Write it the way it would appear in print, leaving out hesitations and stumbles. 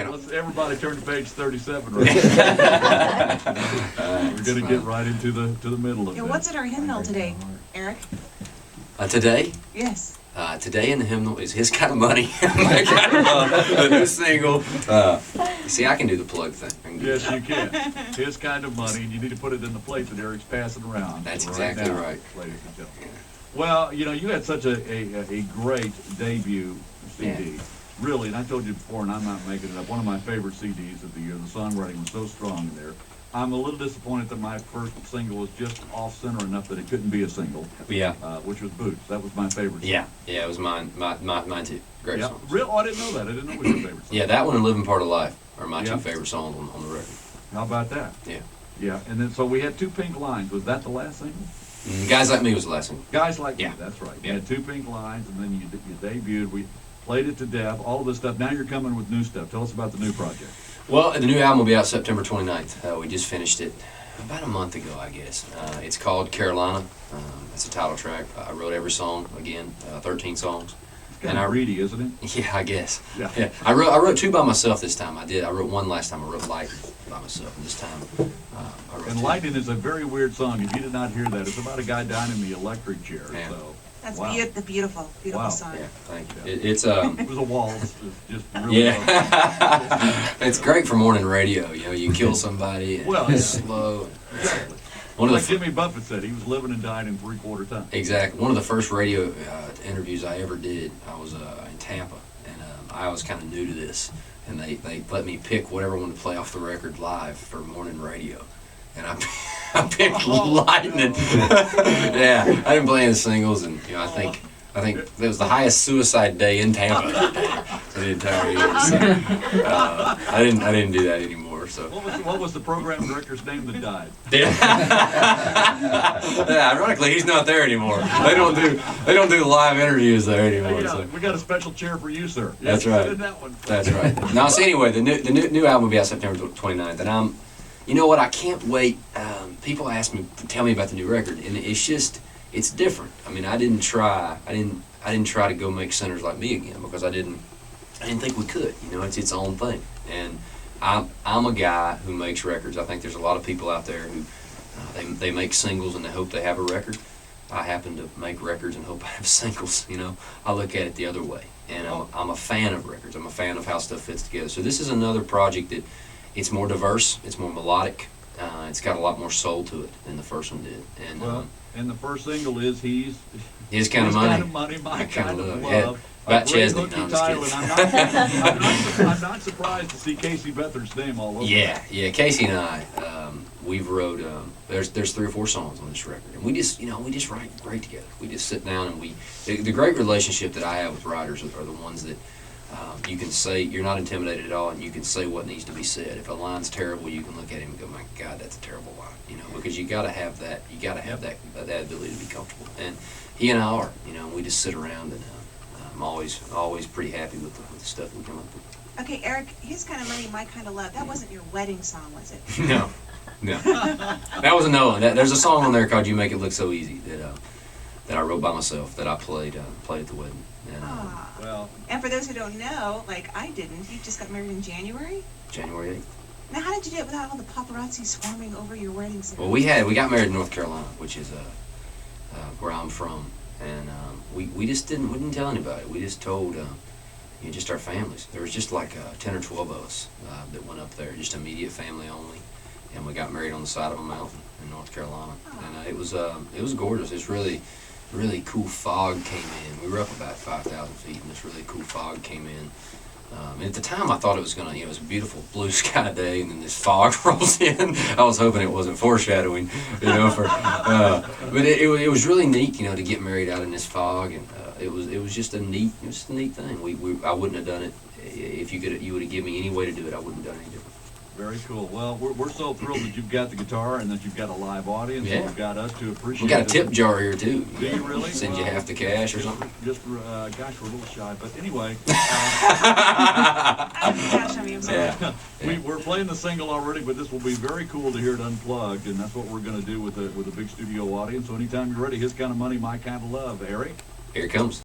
Let's everybody turn to page 37 right We're going to get right into the middle of it. What's in our hymnal today, Eric? Today? Yes. Today in the hymnal is His Kind of Money. My Kind of Love, the new single. See, I can do the plug thing. Yes, you can. His Kind of Money, and you need to put it in the plate that Eric's passing around. That's exactly right. Ladies and gentlemen. Yeah. Well, you know, you had such a great debut CD. Yeah. Really, and I told you before, and I'm not making it up, one of my favorite CDs of the year. The songwriting was so strong in there. I'm a little disappointed that my first single was just off-center enough that it couldn't be a single. Yeah. Which was Boots. That was my favorite song. Yeah, it was mine too. Great song. Real? Oh, I didn't know that. I didn't know it was your favorite song. Yeah, that one and Living Part of Life are my two favorite songs on the record. How about that? Yeah. Yeah, and then so we had Two Pink Lines. Was that the last single? Guys Like Me was the last single. Guys Like Me, that's right. You had Two Pink Lines, and then you debuted. We played it to death, all of this stuff. Now you're coming with new stuff. Tell us about the new project. Well, the new album will be out September 29th. We just finished it about a month ago, I guess. It's called Carolina. It's a title track. I wrote every song, again, 13 songs. It's kind of greedy, isn't it? Yeah, I guess. Yeah. I wrote two by myself this time. I wrote one last time. I wrote Lightning by myself, and this time I wrote And Lightning is a very weird song. If you did not hear that, it's about a guy down in the electric chair. Yeah. So. That's wow. beautiful song. Yeah, thank you. It was a waltz. It's just really it's great for morning radio. You know, you kill somebody and it's slow. Exactly. One like Jimmy Buffett said, he was living and dying in 3/4 time. Exactly. One of the first radio interviews I ever did, I was in Tampa, and I was kind of new to this, and they let me pick whatever I wanted to play off the record live for morning radio. And I picked Lightning. Yeah, I didn't play any singles, and you know, I think it was the highest suicide day in Tampa that day for the entire year. So, I didn't do that anymore. So what was the program director's name that died? Yeah, ironically, he's not there anymore. They don't do live interviews there anymore. Yeah, so. We got a special chair for you, sir. That's right. That one. That's right. Now, so anyway, the new album will be out September 29th, and you know what? I can't wait. People tell me about the new record, and it's different. I mean, I didn't try to go make Sinners Like Me again because I didn't think we could. You know, it's its own thing, and I'm a guy who makes records. I think there's a lot of people out there who they make singles and they hope they have a record. I happen to make records and hope I have singles. You know, I look at it the other way, and I'm a fan of records. I'm a fan of how stuff fits together. So this is another project that. It's more diverse. It's more melodic. It's got a lot more soul to it than the first one did. And and the first single is His Kind of Money, My Kind of Love. Yeah, about Chesney. No, I'm not surprised to see Casey Beathard's name all over. Yeah, Casey and I, we've wrote. There's 3 or 4 songs on this record, and we just write great together. We just sit down and the great relationship that I have with writers are the ones that. You can say you're not intimidated at all, and you can say what needs to be said. If a line's terrible, you can look at him and go, "My God, that's a terrible line." You know, because you got to have that. You got to have that ability to be comfortable. And he and I are. You know, we just sit around, and I'm always pretty happy with the stuff we come up with. Okay, Eric, His Kind of Money, My Kind of Love. That wasn't your wedding song, was it? No. That was a no one. There's a song on there called "You Make It Look So Easy" that I wrote by myself that I played at the wedding. And for those who don't know, like I didn't, you just got married in January? January 8th. Now, how did you do it without all the paparazzi swarming over your wedding ceremony? Well, we got married in North Carolina, which is where I'm from, and we didn't tell anybody. We just told just our families. There was just like 10 or 12 of us that went up there, just immediate family only, and we got married on the side of a mountain in North Carolina, and it was gorgeous. It's really cool fog came in. We were up about 5,000 feet, and this really cool fog came in. And at the time, I thought it was it was a beautiful blue sky day, and then this fog rolls in. I was hoping it wasn't foreshadowing, you know. But it was really neat, you know, to get married out in this fog, and it was just a neat thing. I wouldn't have done it if you would have given me any way to do it. I wouldn't have done it any different. Very cool. Well, we're so thrilled that you've got the guitar and that you've got a live audience. Yeah. And you've got us to appreciate. We got a tip jar here too. Do you really? Send you half the cash or something. Gosh, we're a little shy, but anyway. Cash on me, I'm sorry. Yeah. We're playing the single already, but this will be very cool to hear it unplugged, and that's what we're going to do with a big studio audience. So anytime you're ready, His Kind of Money, My Kind of Love. Eric? Here it comes.